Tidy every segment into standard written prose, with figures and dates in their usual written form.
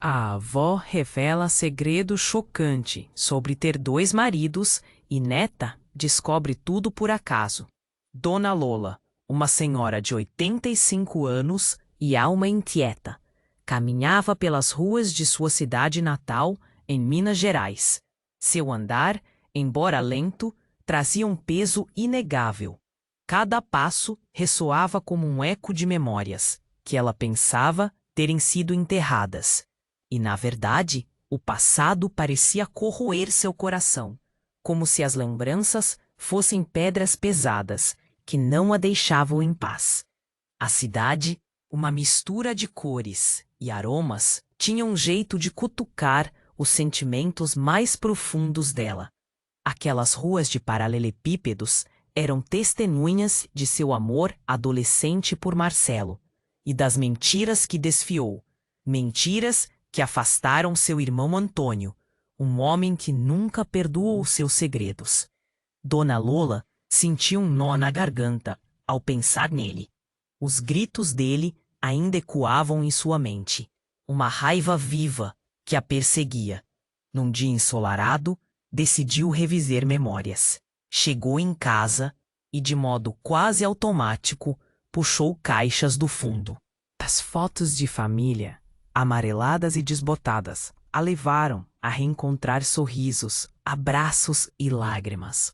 A avó revela segredo chocante sobre ter dois maridos e neta descobre tudo por acaso. Dona Lola, uma senhora de 85 anos e alma inquieta, caminhava pelas ruas de sua cidade natal, em Minas Gerais. Seu andar, embora lento, trazia um peso inegável. Cada passo ressoava como um eco de memórias que ela pensava terem sido enterradas. E, na verdade, o passado parecia corroer seu coração, como se as lembranças fossem pedras pesadas que não a deixavam em paz. A cidade, uma mistura de cores e aromas, tinha um jeito de cutucar os sentimentos mais profundos dela. Aquelas ruas de paralelepípedos eram testemunhas de seu amor adolescente por Marcelo e das mentiras que desfiou, mentiras que afastaram seu irmão Antônio, um homem que nunca perdoou seus segredos. Dona Lola sentiu um nó na garganta ao pensar nele. Os gritos dele ainda ecoavam em sua mente, uma raiva viva que a perseguia. Num dia ensolarado, decidiu reviver memórias. Chegou em casa e, de modo quase automático, puxou caixas do fundo. As fotos de família, amareladas e desbotadas, a levaram a reencontrar sorrisos, abraços e lágrimas.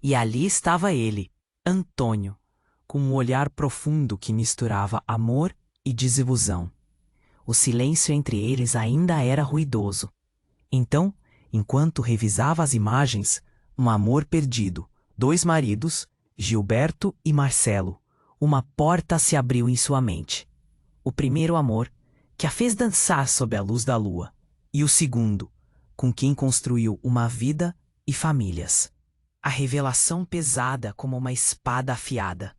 E ali estava ele, Antônio, com um olhar profundo que misturava amor e desilusão. O silêncio entre eles ainda era ruidoso. Então, enquanto revisava as imagens, um amor perdido, dois maridos, Gilberto e Marcelo, uma porta se abriu em sua mente. O primeiro amor, que a fez dançar sob a luz da lua, e o segundo, com quem construiu uma vida e famílias. A revelação pesada como uma espada afiada.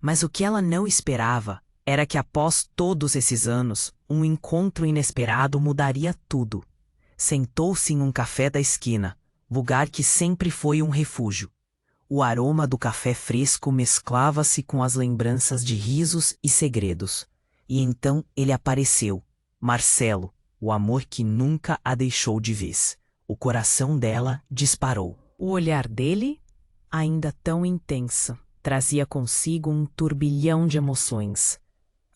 Mas o que ela não esperava era que após todos esses anos, um encontro inesperado mudaria tudo. Sentou-se em um café da esquina, lugar que sempre foi um refúgio. O aroma do café fresco mesclava-se com as lembranças de risos e segredos. E então ele apareceu, Marcelo, o amor que nunca a deixou de vez. O coração dela disparou. O olhar dele, ainda tão intenso, trazia consigo um turbilhão de emoções.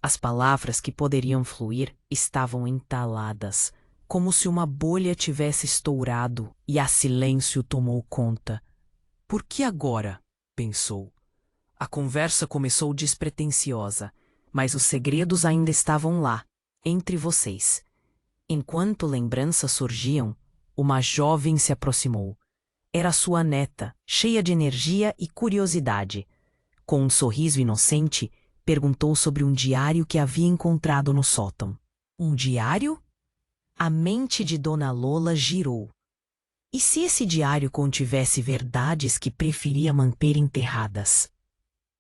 As palavras que poderiam fluir estavam entaladas, como se uma bolha tivesse estourado e a silêncio tomou conta. Por que agora? Pensou. A conversa começou despretensiosa, mas os segredos ainda estavam lá, entre vocês. Enquanto lembranças surgiam, uma jovem se aproximou. Era sua neta, cheia de energia e curiosidade. Com um sorriso inocente, perguntou sobre um diário que havia encontrado no sótão. Um diário? A mente de Dona Lola girou. E se esse diário contivesse verdades que preferia manter enterradas?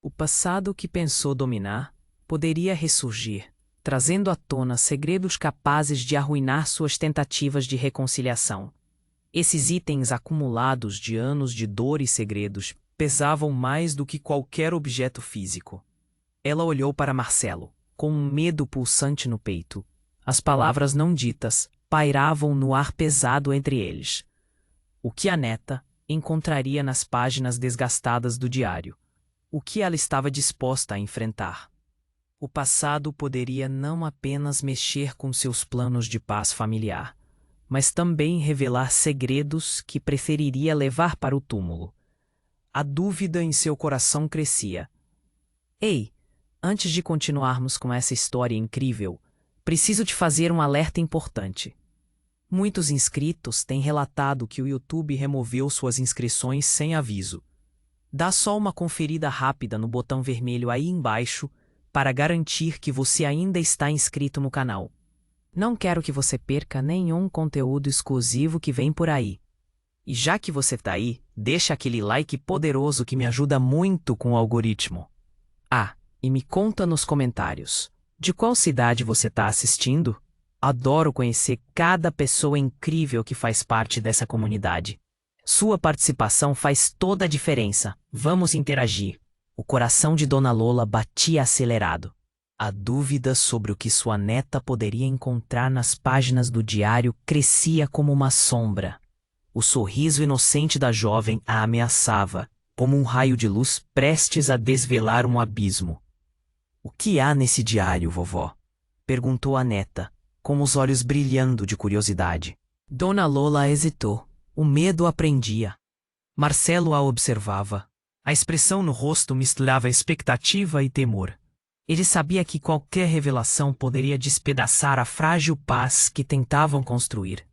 O passado que pensou dominar poderia ressurgir, trazendo à tona segredos capazes de arruinar suas tentativas de reconciliação. Esses itens acumulados de anos de dor e segredos pesavam mais do que qualquer objeto físico. Ela olhou para Marcelo, com um medo pulsante no peito. As palavras não ditas pairavam no ar pesado entre eles. O que a neta encontraria nas páginas desgastadas do diário? O que ela estava disposta a enfrentar? O passado poderia não apenas mexer com seus planos de paz familiar, mas também revelar segredos que preferiria levar para o túmulo. A dúvida em seu coração crescia. Ei, antes de continuarmos com essa história incrível, preciso te fazer um alerta importante. Muitos inscritos têm relatado que o YouTube removeu suas inscrições sem aviso. Dá só uma conferida rápida no botão vermelho aí embaixo para garantir que você ainda está inscrito no canal. Não quero que você perca nenhum conteúdo exclusivo que vem por aí. E já que você tá aí, deixa aquele like poderoso que me ajuda muito com o algoritmo. Ah, e me conta nos comentários, de qual cidade você tá assistindo? Adoro conhecer cada pessoa incrível que faz parte dessa comunidade. Sua participação faz toda a diferença. Vamos interagir. O coração de Dona Lola batia acelerado. A dúvida sobre o que sua neta poderia encontrar nas páginas do diário crescia como uma sombra. O sorriso inocente da jovem a ameaçava, como um raio de luz prestes a desvelar um abismo. "O que há nesse diário, vovó?" perguntou a neta, com os olhos brilhando de curiosidade. Dona Lola hesitou. O medo a prendia. Marcelo a observava. A expressão no rosto misturava expectativa e temor. Ele sabia que qualquer revelação poderia despedaçar a frágil paz que tentavam construir.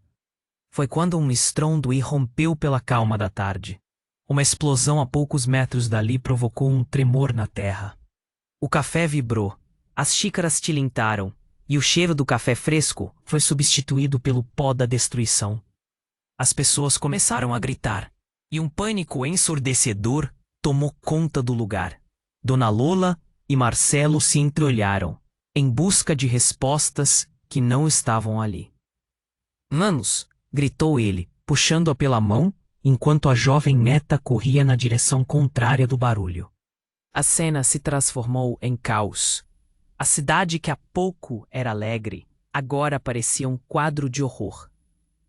Foi quando um estrondo irrompeu pela calma da tarde. Uma explosão a poucos metros dali provocou um tremor na terra. O café vibrou, as xícaras tilintaram, e o cheiro do café fresco foi substituído pelo pó da destruição. As pessoas começaram a gritar, e um pânico ensurdecedor tomou conta do lugar. Dona Lola e Marcelo se entreolharam, em busca de respostas que não estavam ali. "Manos!" gritou ele, puxando-a pela mão, enquanto a jovem neta corria na direção contrária do barulho. A cena se transformou em caos. A cidade que há pouco era alegre, agora parecia um quadro de horror.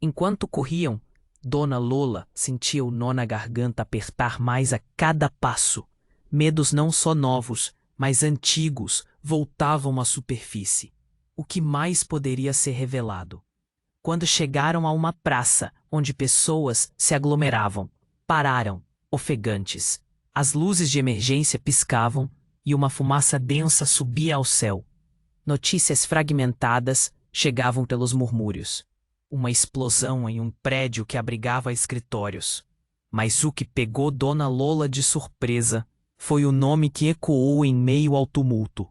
Enquanto corriam, Dona Lola sentia o nó na garganta apertar mais a cada passo. Medos não só novos, mas antigos voltavam à superfície. O que mais poderia ser revelado? Quando chegaram a uma praça onde pessoas se aglomeravam, pararam, ofegantes. As luzes de emergência piscavam e uma fumaça densa subia ao céu. Notícias fragmentadas chegavam pelos murmúrios. Uma explosão em um prédio que abrigava escritórios. Mas o que pegou Dona Lola de surpresa foi o nome que ecoou em meio ao tumulto.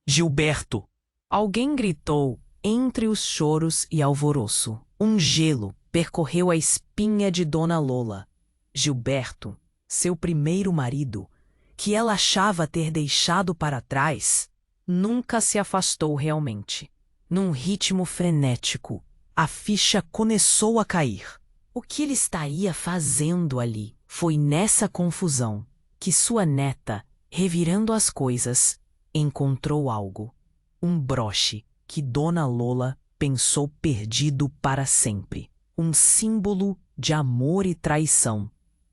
"Gilberto!" Alguém gritou entre os choros e alvoroço. Um gelo percorreu a espinha de Dona Lola. Gilberto, seu primeiro marido, que ela achava ter deixado para trás, nunca se afastou realmente. Num ritmo frenético, a ficha começou a cair. O que ele estaria fazendo ali? Foi nessa confusão que sua neta, revirando as coisas, encontrou algo. Um broche que Dona Lola pensou perdido para sempre. Um símbolo de amor e traição.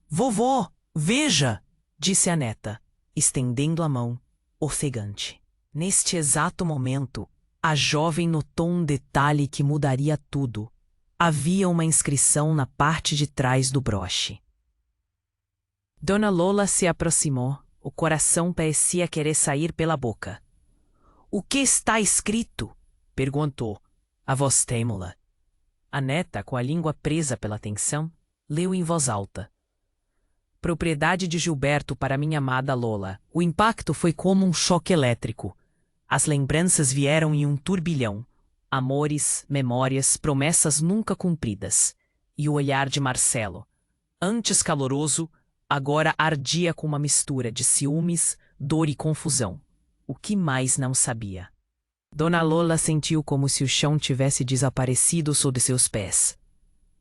"Vovó, veja!" disse a neta, estendendo a mão, ofegante. Neste exato momento, a jovem notou um detalhe que mudaria tudo. Havia uma inscrição na parte de trás do broche. Dona Lola se aproximou, o coração parecia querer sair pela boca. "O que está escrito?" perguntou, a voz trêmula. A neta, com a língua presa pela tensão, leu em voz alta. "Propriedade de Gilberto para minha amada Lola." O impacto foi como um choque elétrico. As lembranças vieram em um turbilhão. Amores, memórias, promessas nunca cumpridas. E o olhar de Marcelo, antes caloroso, agora ardia com uma mistura de ciúmes, dor e confusão. O que mais não sabia? Dona Lola sentiu como se o chão tivesse desaparecido sob seus pés.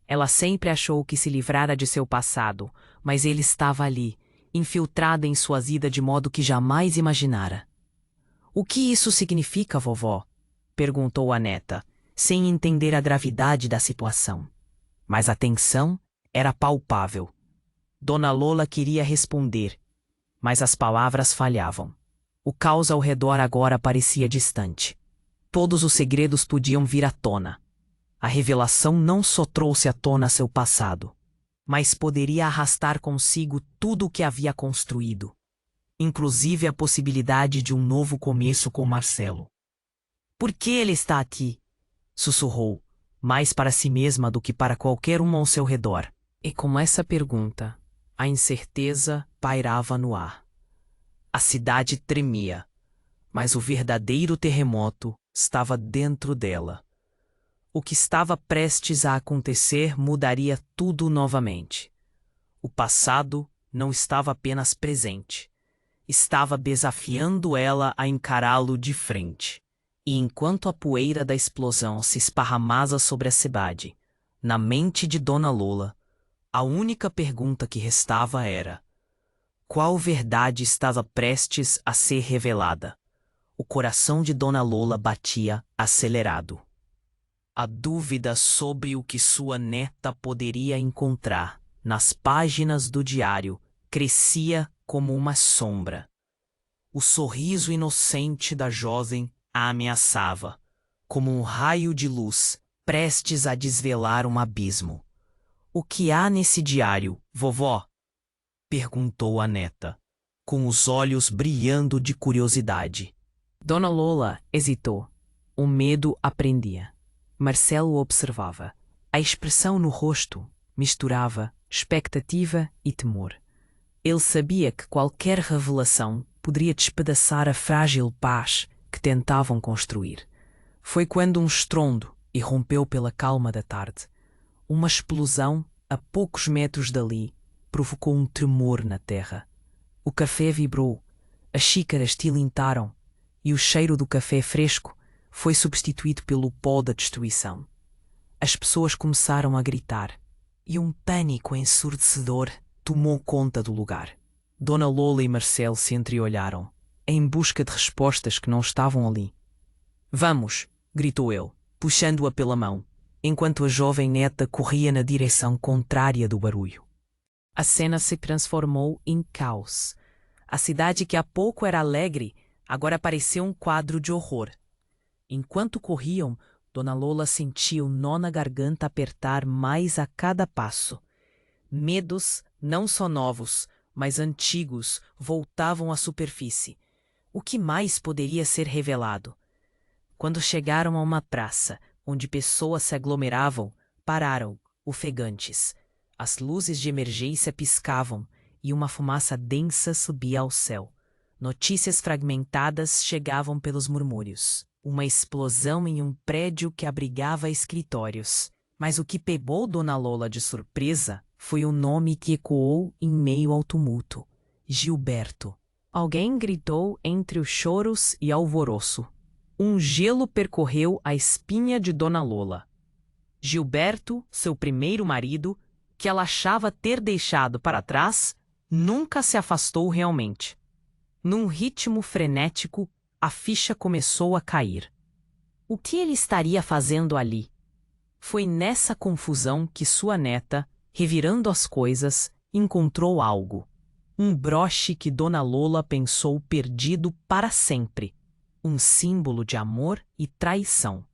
Ela sempre achou que se livrara de seu passado, mas ele estava ali, infiltrado em sua vida de modo que jamais imaginara. "O que isso significa, vovó?" perguntou a neta, sem entender a gravidade da situação. Mas a tensão era palpável. Dona Lola queria responder, mas as palavras falhavam. O caos ao redor agora parecia distante. Todos os segredos podiam vir à tona. A revelação não só trouxe à tona seu passado, mas poderia arrastar consigo tudo o que havia construído, inclusive a possibilidade de um novo começo com Marcelo. "Por que ele está aqui?" sussurrou, mais para si mesma do que para qualquer um ao seu redor. E com essa pergunta, a incerteza pairava no ar. A cidade tremia, mas o verdadeiro terremoto estava dentro dela. O que estava prestes a acontecer mudaria tudo novamente. O passado não estava apenas presente, estava desafiando ela a encará-lo de frente. E enquanto a poeira da explosão se esparramava sobre a cidade, na mente de Dona Lola, a única pergunta que restava era: qual verdade estava prestes a ser revelada? O coração de Dona Lola batia acelerado. A dúvida sobre o que sua neta poderia encontrar nas páginas do diário crescia como uma sombra. O sorriso inocente da jovem a ameaçava, como um raio de luz prestes a desvelar um abismo. "O que há nesse diário, vovó?" perguntou a neta, com os olhos brilhando de curiosidade. Dona Lola hesitou. O medo a prendia. Marcelo observava. A expressão no rosto misturava expectativa e temor. Ele sabia que qualquer revelação poderia despedaçar a frágil paz que tentavam construir. Foi quando um estrondo irrompeu pela calma da tarde. Uma explosão, a poucos metros dali, provocou um tremor na terra. O café vibrou, as xícaras tilintaram e o cheiro do café fresco foi substituído pelo pó da destruição. As pessoas começaram a gritar e um pânico ensurdecedor tomou conta do lugar. Dona Lola e Marcelo se entreolharam, em busca de respostas que não estavam ali. "Vamos!" gritou ele, puxando-a pela mão, enquanto a jovem neta corria na direção contrária do barulho. A cena se transformou em caos. A cidade que há pouco era alegre, agora parecia um quadro de horror. Enquanto corriam, Dona Lola sentia o nó na garganta apertar mais a cada passo. Medos, não só novos, mas antigos, voltavam à superfície. O que mais poderia ser revelado? Quando chegaram a uma praça, onde pessoas se aglomeravam, pararam, ofegantes. As luzes de emergência piscavam e uma fumaça densa subia ao céu. Notícias fragmentadas chegavam pelos murmúrios. Uma explosão em um prédio que abrigava escritórios. Mas o que pegou Dona Lola de surpresa foi o nome que ecoou em meio ao tumulto: Gilberto. Alguém gritou entre os choros e alvoroço. Um gelo percorreu a espinha de Dona Lola. Gilberto, seu primeiro marido, que ela achava ter deixado para trás, nunca se afastou realmente. Num ritmo frenético, a ficha começou a cair. O que ele estaria fazendo ali? Foi nessa confusão que sua neta, revirando as coisas, encontrou algo. Um broche que Dona Lola pensou perdido para sempre. Um símbolo de amor e traição.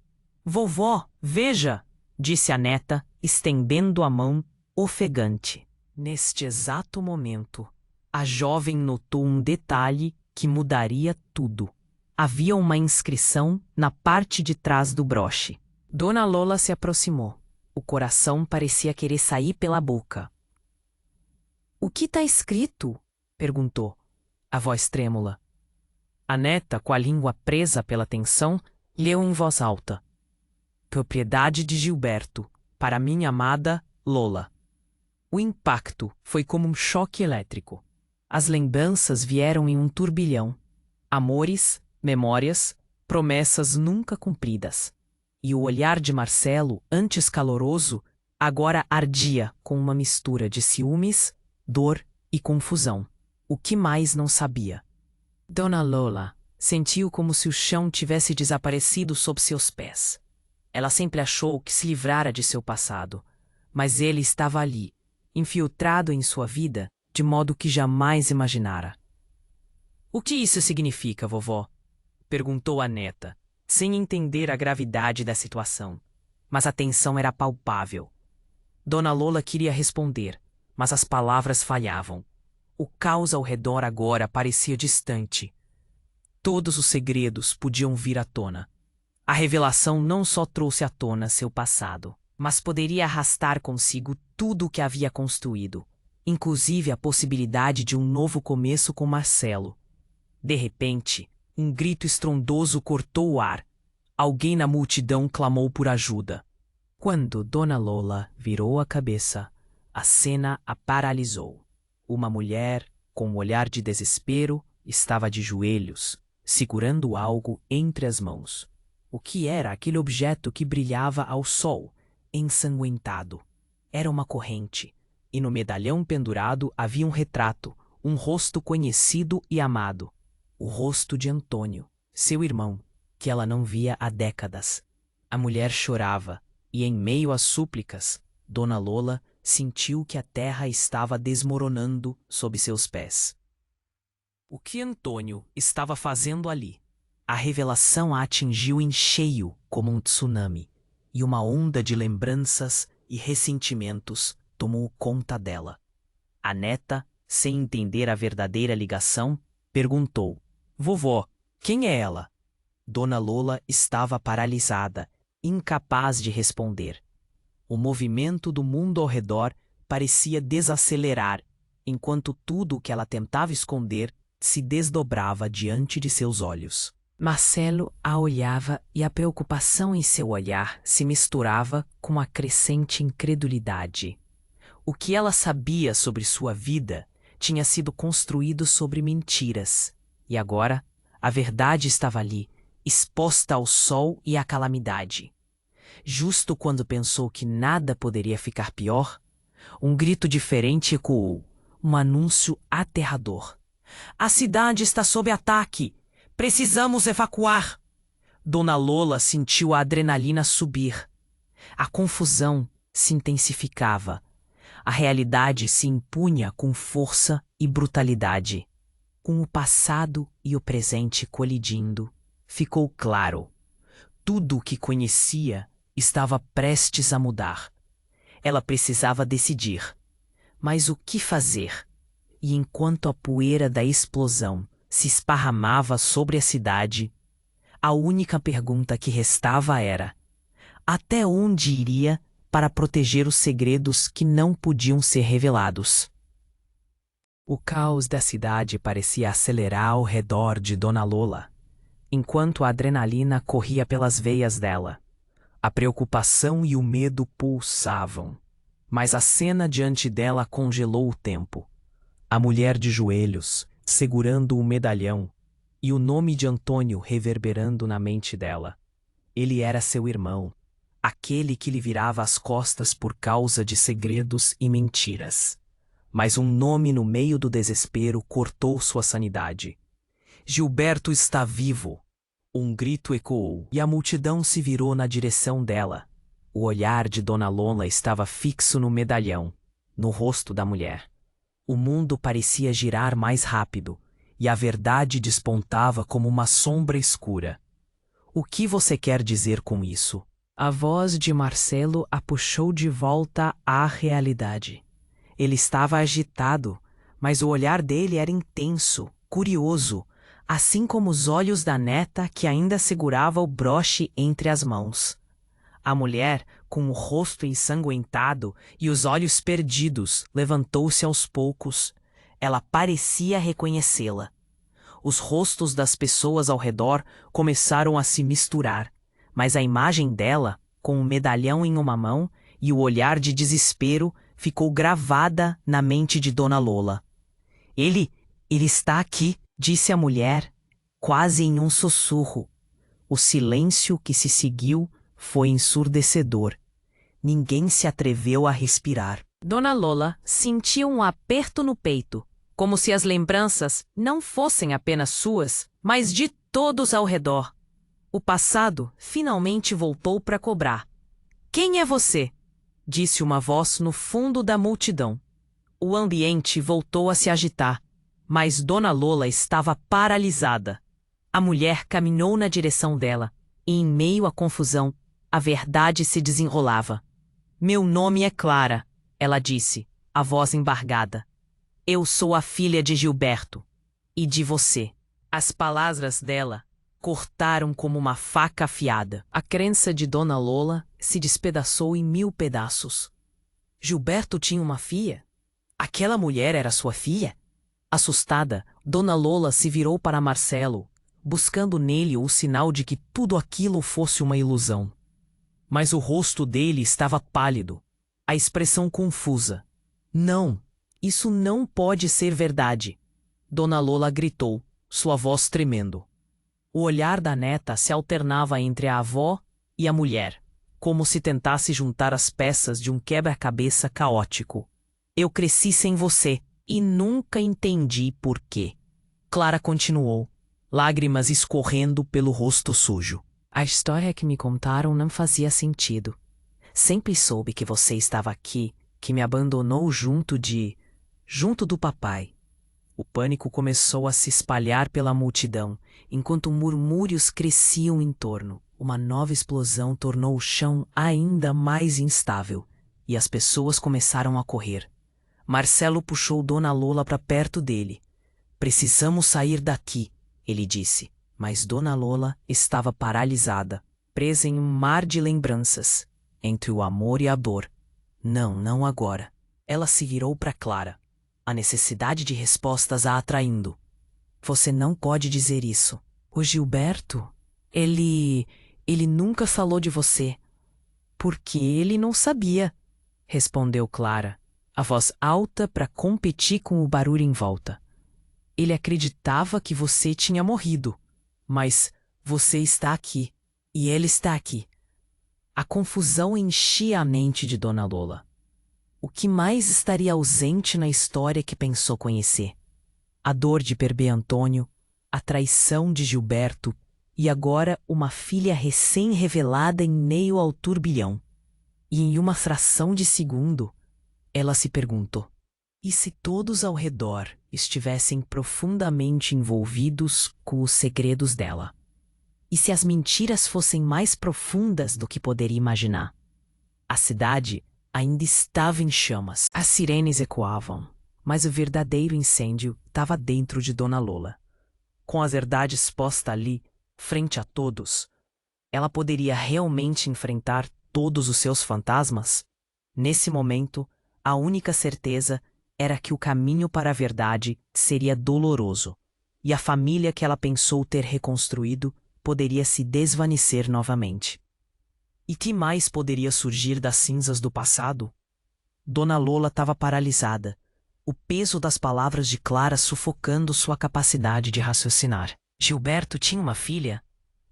"Vovó, veja!" disse a neta, estendendo a mão, ofegante. Neste exato momento, a jovem notou um detalhe que mudaria tudo. Havia uma inscrição na parte de trás do broche. Dona Lola se aproximou. O coração parecia querer sair pela boca. "O que está escrito?" perguntou, a voz trêmula. A neta, com a língua presa pela tensão, leu em voz alta: "Propriedade de Gilberto, para minha amada Lola." O impacto foi como um choque elétrico. As lembranças vieram em um turbilhão. Amores, memórias, promessas nunca cumpridas. E o olhar de Marcelo, antes caloroso, agora ardia com uma mistura de ciúmes, dor e confusão. O que mais não sabia? Dona Lola sentiu como se o chão tivesse desaparecido sob seus pés. Ela sempre achou que se livrara de seu passado, mas ele estava ali, infiltrado em sua vida, de modo que jamais imaginara. "O que isso significa, vovó?" perguntou a neta, sem entender a gravidade da situação. Mas a tensão era palpável. Dona Lola queria responder, mas as palavras falhavam. O caos ao redor agora parecia distante. Todos os segredos podiam vir à tona. A revelação não só trouxe à tona seu passado, mas poderia arrastar consigo tudo o que havia construído, inclusive a possibilidade de um novo começo com Marcelo. De repente, um grito estrondoso cortou o ar. Alguém na multidão clamou por ajuda. Quando Dona Lola virou a cabeça, a cena a paralisou. Uma mulher, com um olhar de desespero, estava de joelhos, segurando algo entre as mãos. O que era aquele objeto que brilhava ao sol, ensanguentado? Era uma corrente, e no medalhão pendurado havia um retrato, um rosto conhecido e amado. O rosto de Antônio. seu irmão, que ela não via há décadas. A mulher chorava, e em meio às súplicas, Dona Lola sentiu que a terra estava desmoronando sob seus pés. O que Antônio estava fazendo ali? A revelação a atingiu em cheio como um tsunami, e uma onda de lembranças e ressentimentos tomou conta dela. A neta, sem entender a verdadeira ligação, perguntou: Vovó, quem é ela? Dona Lola estava paralisada, incapaz de responder. O movimento do mundo ao redor parecia desacelerar, enquanto tudo o que ela tentava esconder se desdobrava diante de seus olhos. Marcelo a olhava e a preocupação em seu olhar se misturava com a crescente incredulidade. O que ela sabia sobre sua vida tinha sido construído sobre mentiras, e agora a verdade estava ali, exposta ao sol e à calamidade. Justo quando pensou que nada poderia ficar pior, um grito diferente ecoou, um anúncio aterrador. A cidade está sob ataque! Precisamos evacuar! Dona Lola sentiu a adrenalina subir. A confusão se intensificava. A realidade se impunha com força e brutalidade. Com o passado e o presente colidindo, ficou claro. Tudo o que conhecia estava prestes a mudar. Ela precisava decidir. Mas o que fazer? E enquanto a poeira da explosão se esparramava sobre a cidade, a única pergunta que restava era: até onde iria para proteger os segredos que não podiam ser revelados? O caos da cidade parecia acelerar ao redor de Dona Lola, enquanto a adrenalina corria pelas veias dela. A preocupação e o medo pulsavam, mas a cena diante dela congelou o tempo. A mulher de joelhos, segurando o medalhão, e o nome de Antônio reverberando na mente dela. Ele era seu irmão, aquele que lhe virava as costas por causa de segredos e mentiras. Mas um nome no meio do desespero cortou sua sanidade. Gilberto está vivo! Um grito ecoou, e a multidão se virou na direção dela. O olhar de Dona Lola estava fixo no medalhão, no rosto da mulher. O mundo parecia girar mais rápido, e a verdade despontava como uma sombra escura. O que você quer dizer com isso? A voz de Marcelo a puxou de volta à realidade. Ele estava agitado, mas o olhar dele era intenso, curioso, assim como os olhos da neta que ainda segurava o broche entre as mãos. A mulher, com o rosto ensanguentado e os olhos perdidos, levantou-se aos poucos. Ela parecia reconhecê-la. Os rostos das pessoas ao redor começaram a se misturar, mas a imagem dela, com o medalhão em uma mão e o olhar de desespero, ficou gravada na mente de Dona Lola. Ele está aqui, disse a mulher, quase em um sussurro. O silêncio que se seguiu foi ensurdecedor. Ninguém se atreveu a respirar. Dona Lola sentiu um aperto no peito, como se as lembranças não fossem apenas suas, mas de todos ao redor. O passado finalmente voltou para cobrar. Quem é você? Disse uma voz no fundo da multidão. O ambiente voltou a se agitar, mas Dona Lola estava paralisada. A mulher caminhou na direção dela, e em meio à confusão, a verdade se desenrolava. Meu nome é Clara, ela disse, a voz embargada. Eu sou a filha de Gilberto. E de você. As palavras dela cortaram como uma faca afiada. A crença de Dona Lola se despedaçou em 1000 pedaços. Gilberto tinha uma filha? Aquela mulher era sua filha? Assustada, Dona Lola se virou para Marcelo, buscando nele o sinal de que tudo aquilo fosse uma ilusão. Mas o rosto dele estava pálido, a expressão confusa. Não, isso não pode ser verdade. Dona Lola gritou, sua voz tremendo. O olhar da neta se alternava entre a avó e a mulher, como se tentasse juntar as peças de um quebra-cabeça caótico. Eu cresci sem você e nunca entendi por quê. Clara continuou. lágrimas escorrendo pelo rosto sujo. A história que me contaram não fazia sentido. Sempre soube que você estava aqui, que me abandonou junto do papai. O pânico começou a se espalhar pela multidão, enquanto murmúrios cresciam em torno. Uma nova explosão tornou o chão ainda mais instável, e as pessoas começaram a correr. Marcelo puxou Dona Lola para perto dele. Precisamos sair daqui, ele disse, mas Dona Lola estava paralisada, presa em um mar de lembranças, entre o amor e a dor. Não agora. Ela se virou para Clara, a necessidade de respostas a atraindo. Você não pode dizer isso. O Gilberto, ele nunca falou de você. Porque ele não sabia, respondeu Clara, a voz alta para competir com o barulho em volta. Ele acreditava que você tinha morrido, mas você está aqui, e ele está aqui. A confusão enchia a mente de Dona Lola. O que mais estaria ausente na história que pensou conhecer? A dor de perder Antônio, a traição de Gilberto e agora uma filha recém-revelada em meio ao turbilhão. E em uma fração de segundo, ela se perguntou: e se todos ao redor estivessem profundamente envolvidos com os segredos dela? E se as mentiras fossem mais profundas do que poderia imaginar? A cidade ainda estava em chamas. As sirenes ecoavam, mas o verdadeiro incêndio estava dentro de Dona Lola. Com as verdades postas ali, frente a todos, ela poderia realmente enfrentar todos os seus fantasmas? Nesse momento, a única certeza era que o caminho para a verdade seria doloroso, e a família que ela pensou ter reconstruído poderia se desvanecer novamente. E que mais poderia surgir das cinzas do passado? Dona Lola estava paralisada, o peso das palavras de Clara sufocando sua capacidade de raciocinar. Gilberto tinha uma filha?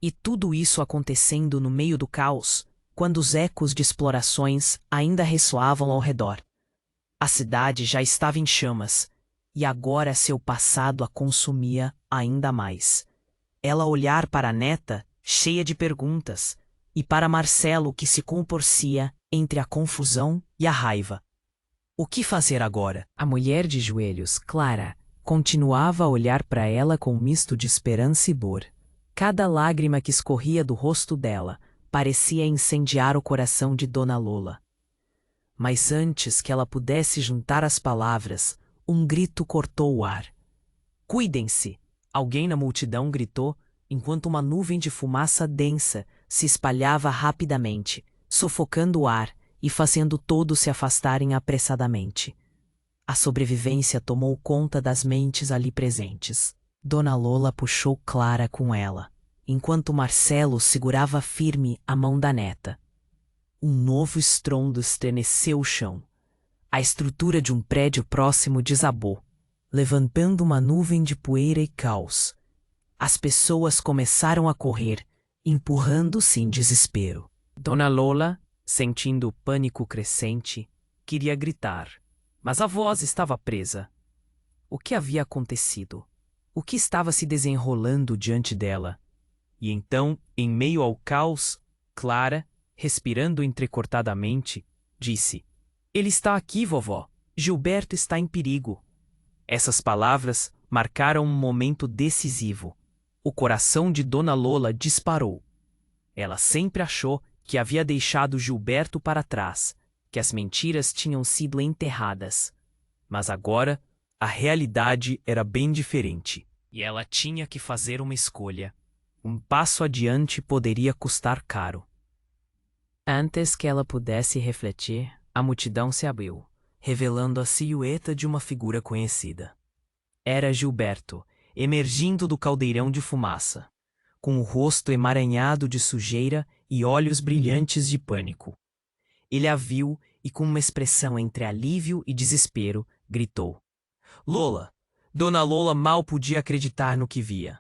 E tudo isso acontecendo no meio do caos, quando os ecos de explorações ainda ressoavam ao redor. A cidade já estava em chamas, e agora seu passado a consumia ainda mais. Ela olhar para a neta, cheia de perguntas, e para Marcelo que se contorcia entre a confusão e a raiva. O que fazer agora? A mulher de joelhos, Clara, continuava a olhar para ela com um misto de esperança e dor. Cada lágrima que escorria do rosto dela parecia incendiar o coração de Dona Lola. Mas antes que ela pudesse juntar as palavras, um grito cortou o ar. Cuidem-se! Alguém na multidão gritou, enquanto uma nuvem de fumaça densa se espalhava rapidamente, sufocando o ar e fazendo todos se afastarem apressadamente. A sobrevivência tomou conta das mentes ali presentes. Dona Lola puxou Clara com ela, enquanto Marcelo segurava firme a mão da neta. Um novo estrondo estremeceu o chão. A estrutura de um prédio próximo desabou, levantando uma nuvem de poeira e caos. As pessoas começaram a correr, empurrando-se em desespero. Dona Lola, sentindo o pânico crescente, queria gritar, mas a voz estava presa. O que havia acontecido? O que estava se desenrolando diante dela? E então, em meio ao caos, Clara, respirando entrecortadamente, disse: Ele está aqui, vovó. Gilberto está em perigo. Essas palavras marcaram um momento decisivo. O coração de Dona Lola disparou. Ela sempre achou que havia deixado Gilberto para trás, que as mentiras tinham sido enterradas. Mas agora, a realidade era bem diferente. E ela tinha que fazer uma escolha. Um passo adiante poderia custar caro. Antes que ela pudesse refletir, a multidão se abriu, revelando a silhueta de uma figura conhecida. Era Gilberto, emergindo do caldeirão de fumaça, com o rosto emaranhado de sujeira e olhos brilhantes de pânico. Ele a viu e, com uma expressão entre alívio e desespero, gritou: Lola! Dona Lola mal podia acreditar no que via.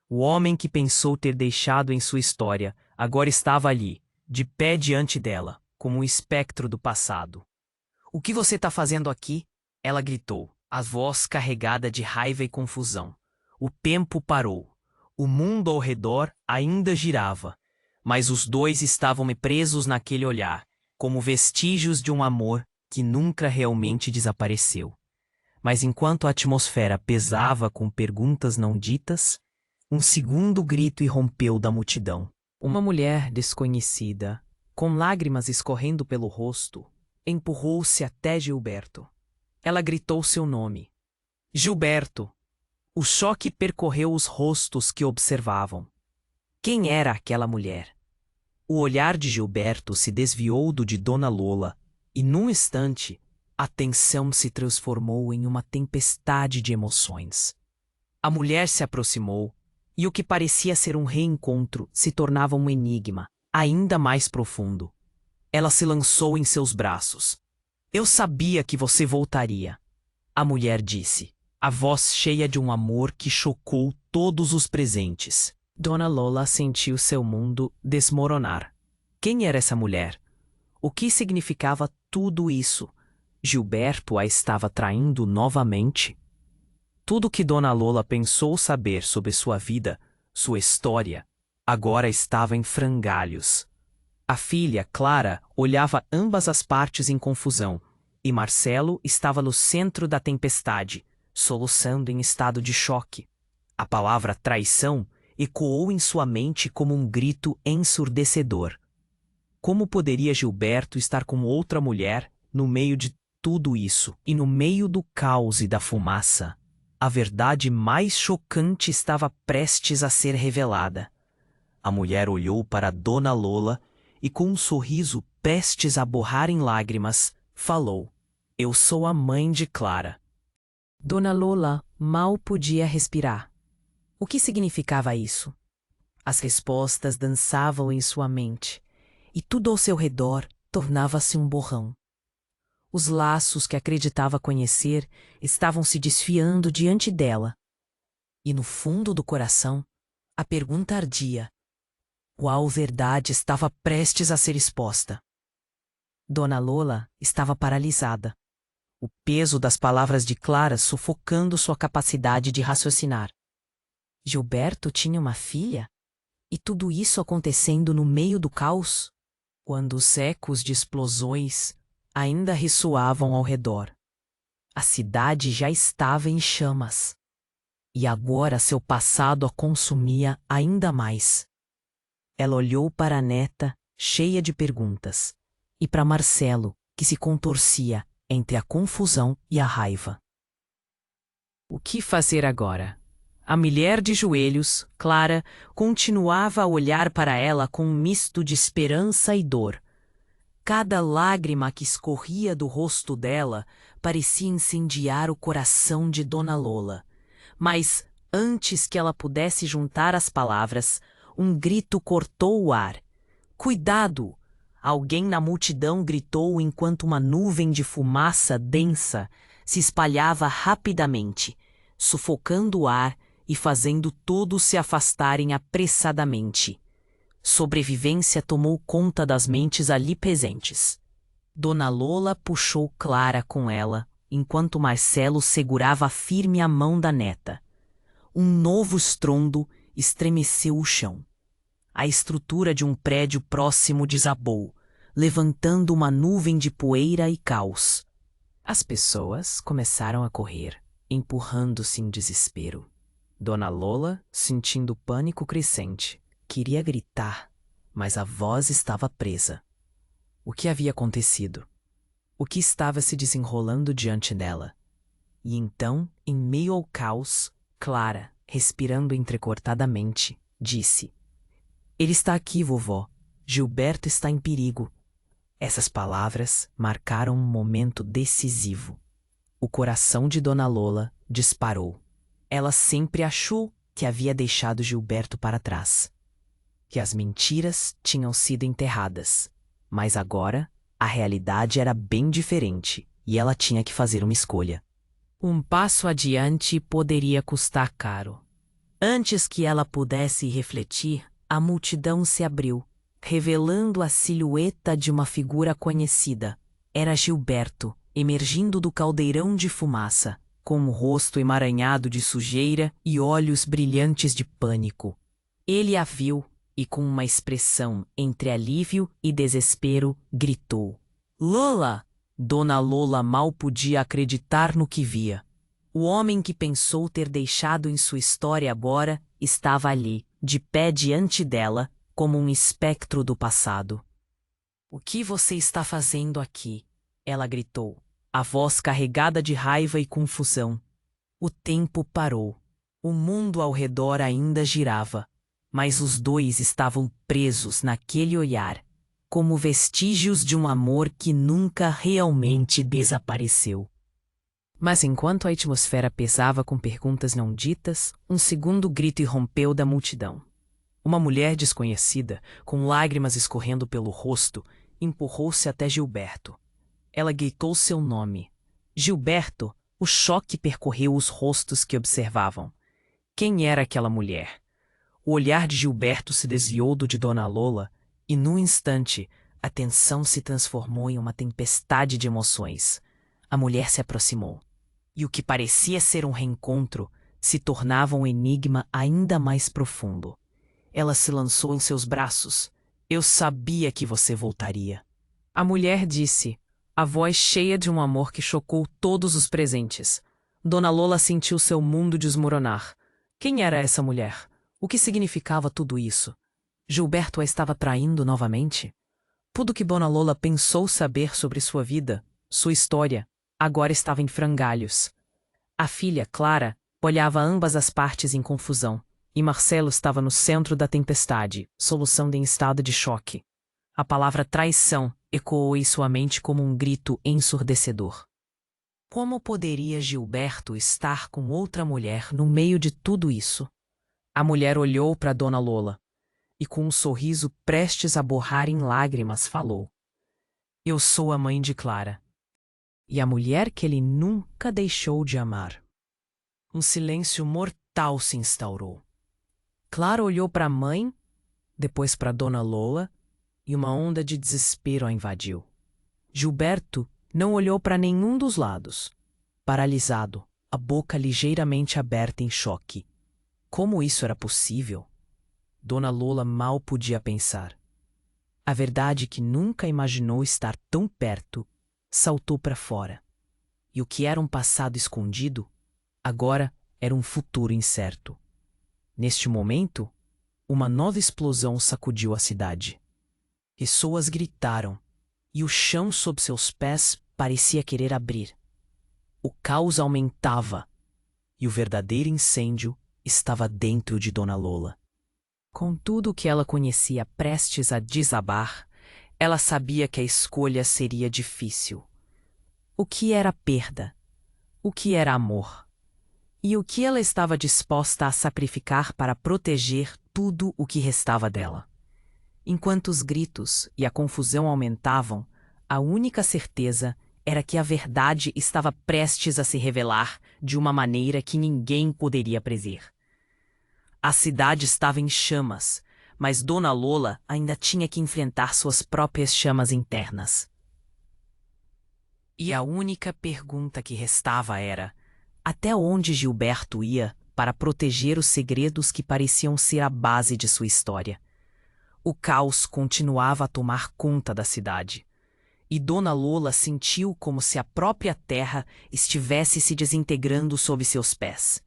O homem que pensou ter deixado em sua história agora estava ali, de pé diante dela, como um espectro do passado. O que você está fazendo aqui? Ela gritou, a voz carregada de raiva e confusão. O tempo parou. O mundo ao redor ainda girava, mas os dois estavam presos naquele olhar, como vestígios de um amor que nunca realmente desapareceu. Mas enquanto a atmosfera pesava com perguntas não ditas, um segundo grito irrompeu da multidão. Uma mulher desconhecida, com lágrimas escorrendo pelo rosto, empurrou-se até Gilberto. Ela gritou seu nome. Gilberto! O choque percorreu os rostos que observavam. Quem era aquela mulher? O olhar de Gilberto se desviou do de Dona Lola, e num instante, a tensão se transformou em uma tempestade de emoções. A mulher se aproximou, e o que parecia ser um reencontro se tornava um enigma, ainda mais profundo. Ela se lançou em seus braços. Eu sabia que você voltaria, a mulher disse, a voz cheia de um amor que chocou todos os presentes. Dona Lola sentiu seu mundo desmoronar. Quem era essa mulher? O que significava tudo isso? Gilberto a estava traindo novamente? Tudo que Dona Lola pensou saber sobre sua vida, sua história, agora estava em frangalhos. A filha, Clara, olhava ambas as partes em confusão, e Marcelo estava no centro da tempestade, soluçando em estado de choque. A palavra traição ecoou em sua mente como um grito ensurdecedor. Como poderia Gilberto estar com outra mulher no meio de tudo isso e no meio do caos e da fumaça? A verdade mais chocante estava prestes a ser revelada. A mulher olhou para Dona Lola e, com um sorriso prestes a borrar em lágrimas, falou: Eu sou a mãe de Clara. Dona Lola mal podia respirar. O que significava isso? As respostas dançavam em sua mente, e tudo ao seu redor tornava-se um borrão. Os laços que acreditava conhecer estavam se desfiando diante dela. E no fundo do coração, a pergunta ardia. Qual verdade estava prestes a ser exposta? Dona Lola estava paralisada. O peso das palavras de Clara sufocando sua capacidade de raciocinar. Gilberto tinha uma filha? E tudo isso acontecendo no meio do caos? Quando os ecos de explosões ainda ressoavam ao redor. A cidade já estava em chamas. E agora seu passado a consumia ainda mais. Ela olhou para a neta, cheia de perguntas, e para Marcelo, que se contorcia entre a confusão e a raiva. O que fazer agora? A mulher de joelhos, Clara, continuava a olhar para ela com um misto de esperança e dor. Cada lágrima que escorria do rosto dela parecia incendiar o coração de Dona Lola. Mas, antes que ela pudesse juntar as palavras, um grito cortou o ar. Cuidado! Alguém na multidão gritou enquanto uma nuvem de fumaça densa se espalhava rapidamente, sufocando o ar e fazendo todos se afastarem apressadamente. Sobrevivência tomou conta das mentes ali presentes. Dona Lola puxou Clara com ela, enquanto Marcelo segurava firme a mão da neta. Um novo estrondo estremeceu o chão. A estrutura de um prédio próximo desabou, levantando uma nuvem de poeira e caos. As pessoas começaram a correr, empurrando-se em desespero. Dona Lola, sentindo pânico crescente, queria gritar, mas a voz estava presa. O que havia acontecido? O que estava se desenrolando diante dela? E então, em meio ao caos, Clara, respirando entrecortadamente, disse: Ele está aqui, vovó. Gilberto está em perigo. Essas palavras marcaram um momento decisivo. O coração de Dona Lola disparou. Ela sempre achou que havia deixado Gilberto para trás, que as mentiras tinham sido enterradas. Mas agora, a realidade era bem diferente e ela tinha que fazer uma escolha. Um passo adiante poderia custar caro. Antes que ela pudesse refletir, a multidão se abriu, revelando a silhueta de uma figura conhecida. Era Gilberto, emergindo do caldeirão de fumaça, com um rosto emaranhado de sujeira e olhos brilhantes de pânico. Ele a viu e, com uma expressão entre alívio e desespero, gritou: "Lola!" Dona Lola mal podia acreditar no que via. O homem que pensou ter deixado em sua história agora estava ali, de pé diante dela, como um espectro do passado. "O que você está fazendo aqui?" ela gritou, a voz carregada de raiva e confusão. O tempo parou. O mundo ao redor ainda girava, mas os dois estavam presos naquele olhar, como vestígios de um amor que nunca realmente desapareceu. Mas enquanto a atmosfera pesava com perguntas não ditas, um segundo grito irrompeu da multidão. Uma mulher desconhecida, com lágrimas escorrendo pelo rosto, empurrou-se até Gilberto. Ela gritou seu nome. Gilberto, o choque percorreu os rostos que observavam. Quem era aquela mulher? O olhar de Gilberto se desviou do de Dona Lola e, num instante, a tensão se transformou em uma tempestade de emoções. A mulher se aproximou. E o que parecia ser um reencontro se tornava um enigma ainda mais profundo. Ela se lançou em seus braços. "Eu sabia que você voltaria." A mulher disse, a voz cheia de um amor que chocou todos os presentes. Dona Lola sentiu seu mundo desmoronar. Quem era essa mulher? O que significava tudo isso? Gilberto a estava traindo novamente? Tudo que Dona Lola pensou saber sobre sua vida, sua história, agora estava em frangalhos. A filha, Clara, olhava ambas as partes em confusão, e Marcelo estava no centro da tempestade, soluçando em estado de choque. A palavra traição ecoou em sua mente como um grito ensurdecedor. Como poderia Gilberto estar com outra mulher no meio de tudo isso? A mulher olhou para Dona Lola e, com um sorriso prestes a borrar em lágrimas, falou: "Eu sou a mãe de Clara." E a mulher que ele nunca deixou de amar. Um silêncio mortal se instaurou. Clara olhou para a mãe, depois para Dona Lola, e uma onda de desespero a invadiu. Gilberto não olhou para nenhum dos lados, paralisado, a boca ligeiramente aberta em choque. Como isso era possível? Dona Lola mal podia pensar. A verdade que nunca imaginou estar tão perto saltou para fora. E o que era um passado escondido, agora era um futuro incerto. Neste momento, uma nova explosão sacudiu a cidade. Pessoas gritaram, e o chão sob seus pés parecia querer abrir. O caos aumentava, e o verdadeiro incêndio estava dentro de Dona Lola. Com tudo o que ela conhecia prestes a desabar, ela sabia que a escolha seria difícil. O que era perda? O que era amor? E o que ela estava disposta a sacrificar para proteger tudo o que restava dela? Enquanto os gritos e a confusão aumentavam, a única certeza era que a verdade estava prestes a se revelar de uma maneira que ninguém poderia prever. A cidade estava em chamas, mas Dona Lola ainda tinha que enfrentar suas próprias chamas internas. E a única pergunta que restava era: até onde Gilberto ia para proteger os segredos que pareciam ser a base de sua história? O caos continuava a tomar conta da cidade, e Dona Lola sentiu como se a própria terra estivesse se desintegrando sob seus pés.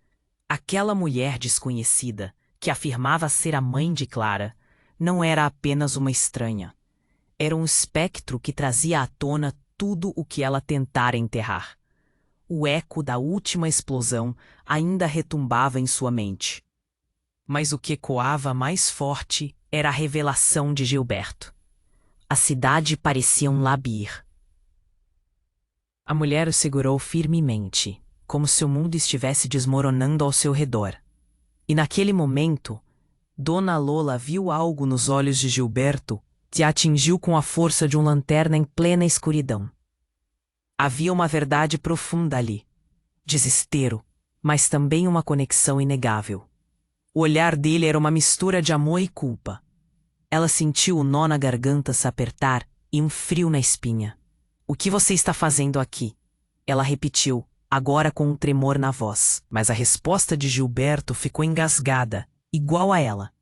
Aquela mulher desconhecida, que afirmava ser a mãe de Clara, não era apenas uma estranha. Era um espectro que trazia à tona tudo o que ela tentara enterrar. O eco da última explosão ainda retumbava em sua mente. Mas o que ecoava mais forte era a revelação de Gilberto. A cidade parecia um labir. A mulher o segurou firmemente, como se o mundo estivesse desmoronando ao seu redor. E naquele momento, Dona Lola viu algo nos olhos de Gilberto que a atingiu com a força de uma lanterna em plena escuridão. Havia uma verdade profunda ali. Desespero, mas também uma conexão inegável. O olhar dele era uma mistura de amor e culpa. Ela sentiu o nó na garganta se apertar e um frio na espinha. "O que você está fazendo aqui?" ela repetiu, agora com um tremor na voz. Mas a resposta de Gilberto ficou engasgada, igual a ela.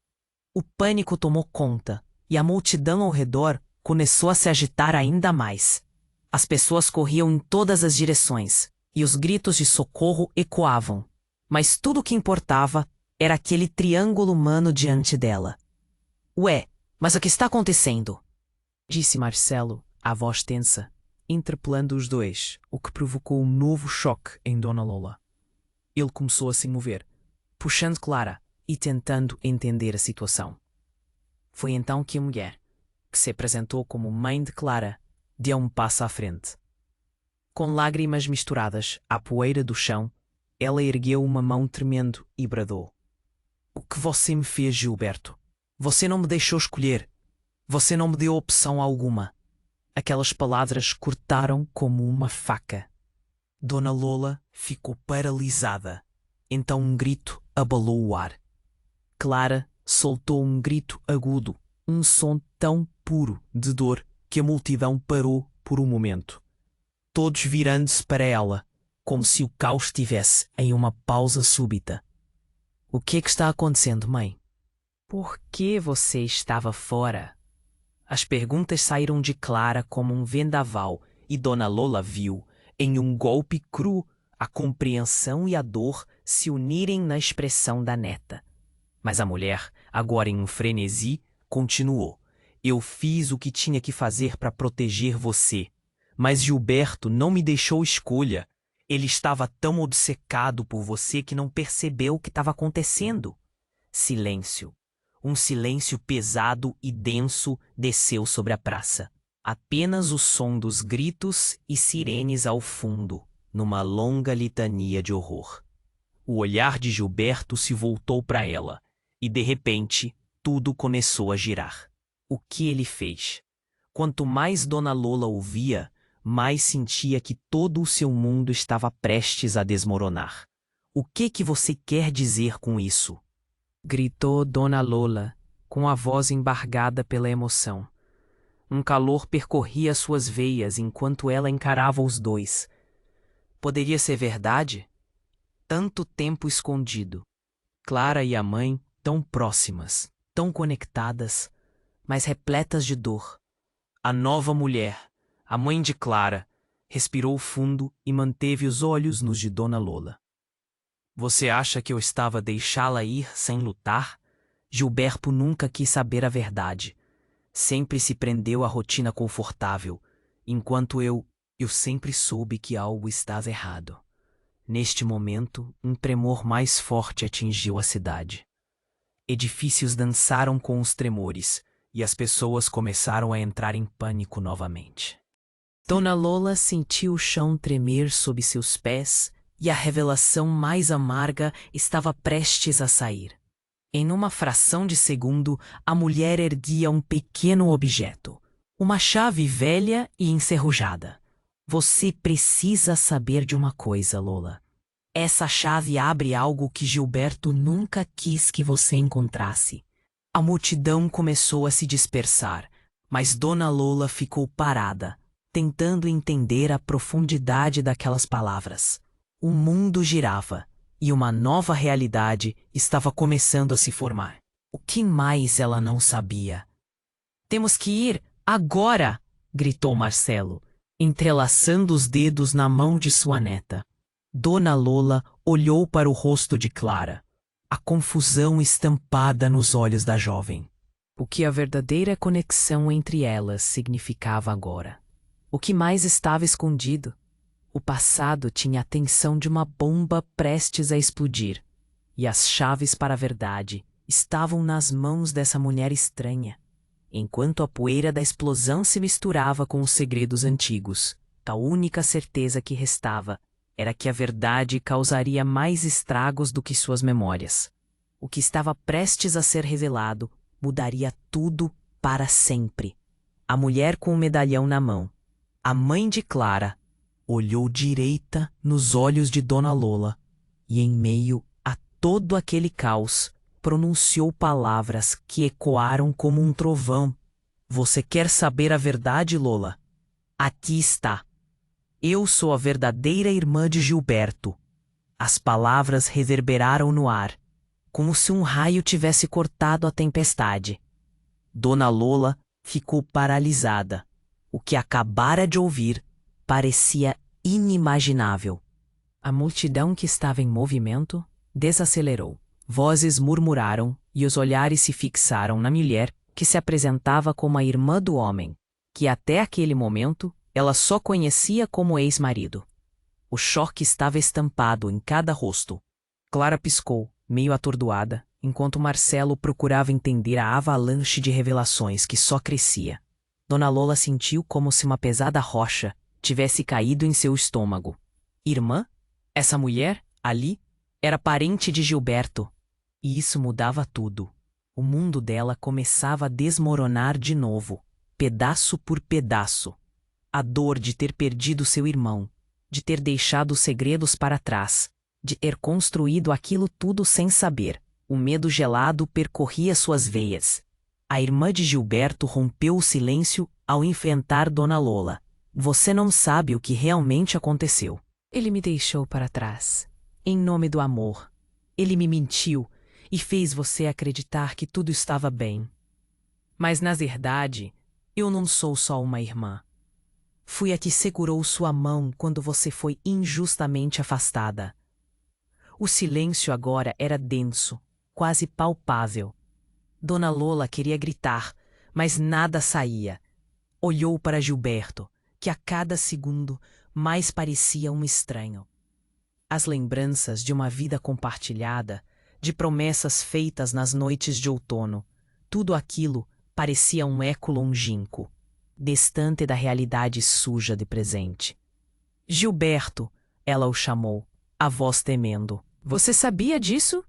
O pânico tomou conta, e a multidão ao redor começou a se agitar ainda mais. As pessoas corriam em todas as direções, e os gritos de socorro ecoavam. Mas tudo o que importava era aquele triângulo humano diante dela. Ué, mas o que está acontecendo? Disse Marcelo, a voz tensa, interpelando os dois, o que provocou um novo choque em Dona Lola. Ele começou a se mover, puxando Clara e tentando entender a situação. Foi então que a mulher, que se apresentou como mãe de Clara, deu um passo à frente. Com lágrimas misturadas à poeira do chão, ela ergueu uma mão tremendo e bradou: "O que você me fez, Gilberto? Você não me deixou escolher. Você não me deu opção alguma." Aquelas palavras cortaram como uma faca. Dona Lola ficou paralisada. Então um grito abalou o ar. Clara soltou um grito agudo, um som tão puro de dor que a multidão parou por um momento. Todos virando-se para ela, como se o caos estivesse em uma pausa súbita. "O que é que está acontecendo, mãe? Por que você estava fora?" As perguntas saíram de Clara como um vendaval e Dona Lola viu, em um golpe cru, a compreensão e a dor se unirem na expressão da neta. Mas a mulher, agora em um frenesi, continuou: "Eu fiz o que tinha que fazer para proteger você. Mas Gilberto não me deixou escolha. Ele estava tão obcecado por você que não percebeu o que estava acontecendo." Silêncio. Um silêncio pesado e denso desceu sobre a praça. Apenas o som dos gritos e sirenes ao fundo, numa longa litania de horror. O olhar de Gilberto se voltou para ela, e de repente tudo começou a girar. O que ele fez? Quanto mais Dona Lola ouvia, mais sentia que todo o seu mundo estava prestes a desmoronar. "O que você quer dizer com isso?" gritou Dona Lola, com a voz embargada pela emoção. Um calor percorria suas veias enquanto ela encarava os dois. Poderia ser verdade? Tanto tempo escondido. Clara e a mãe tão próximas, tão conectadas, mas repletas de dor. A nova mulher, a mãe de Clara, respirou fundo e manteve os olhos nos de Dona Lola. "Você acha que eu estava a deixá-la ir sem lutar?" Gilberto nunca quis saber a verdade. Sempre se prendeu à rotina confortável, enquanto eu sempre soube que algo estava errado. Neste momento, um tremor mais forte atingiu a cidade. Edifícios dançaram com os tremores, e as pessoas começaram a entrar em pânico novamente. Dona Lola sentiu o chão tremer sob seus pés, e a revelação mais amarga estava prestes a sair. Em uma fração de segundo, a mulher erguia um pequeno objeto, uma chave velha e enferrujada. "Você precisa saber de uma coisa, Lola. Essa chave abre algo que Gilberto nunca quis que você encontrasse." A multidão começou a se dispersar, mas Dona Lola ficou parada, tentando entender a profundidade daquelas palavras. O mundo girava, e uma nova realidade estava começando a se formar. O que mais ela não sabia? "Temos que ir agora!" gritou Marcelo, entrelaçando os dedos na mão de sua neta. Dona Lola olhou para o rosto de Clara, a confusão estampada nos olhos da jovem. O que a verdadeira conexão entre elas significava agora? O que mais estava escondido? O passado tinha a tensão de uma bomba prestes a explodir, e as chaves para a verdade estavam nas mãos dessa mulher estranha. Enquanto a poeira da explosão se misturava com os segredos antigos, a única certeza que restava era que a verdade causaria mais estragos do que suas memórias. O que estava prestes a ser revelado mudaria tudo para sempre. A mulher com o medalhão na mão, a mãe de Clara, olhou direita nos olhos de Dona Lola e, em meio a todo aquele caos, pronunciou palavras que ecoaram como um trovão. "Você quer saber a verdade, Lola? Aqui está." Eu sou a verdadeira irmã de Gilberto. As palavras reverberaram no ar, como se um raio tivesse cortado a tempestade. Dona Lola ficou paralisada. O que acabara de ouvir parecia inimaginável. A multidão que estava em movimento desacelerou. Vozes murmuraram e os olhares se fixaram na mulher que se apresentava como a irmã do homem, que até aquele momento ela só conhecia como ex-marido. O choque estava estampado em cada rosto. Clara piscou, meio atordoada, enquanto Marcelo procurava entender a avalanche de revelações que só crescia. Dona Lola sentiu como se uma pesada rocha tivesse caído em seu estômago. Irmã? Essa mulher, ali, era parente de Gilberto. E isso mudava tudo. O mundo dela começava a desmoronar de novo, pedaço por pedaço. A dor de ter perdido seu irmão, de ter deixado os segredos para trás, de ter construído aquilo tudo sem saber. O medo gelado percorria suas veias. A irmã de Gilberto rompeu o silêncio ao enfrentar Dona Lola. Você não sabe o que realmente aconteceu. Ele me deixou para trás. Em nome do amor. Ele me mentiu e fez você acreditar que tudo estava bem. Mas, na verdade, eu não sou só uma irmã. Fui a que segurou sua mão quando você foi injustamente afastada. O silêncio agora era denso, quase palpável. Dona Lola queria gritar, mas nada saía. Olhou para Gilberto, que a cada segundo mais parecia um estranho. As lembranças de uma vida compartilhada, de promessas feitas nas noites de outono, tudo aquilo parecia um eco longínquo, distante da realidade suja de presente. Gilberto, ela o chamou, a voz temendo. Você sabia disso?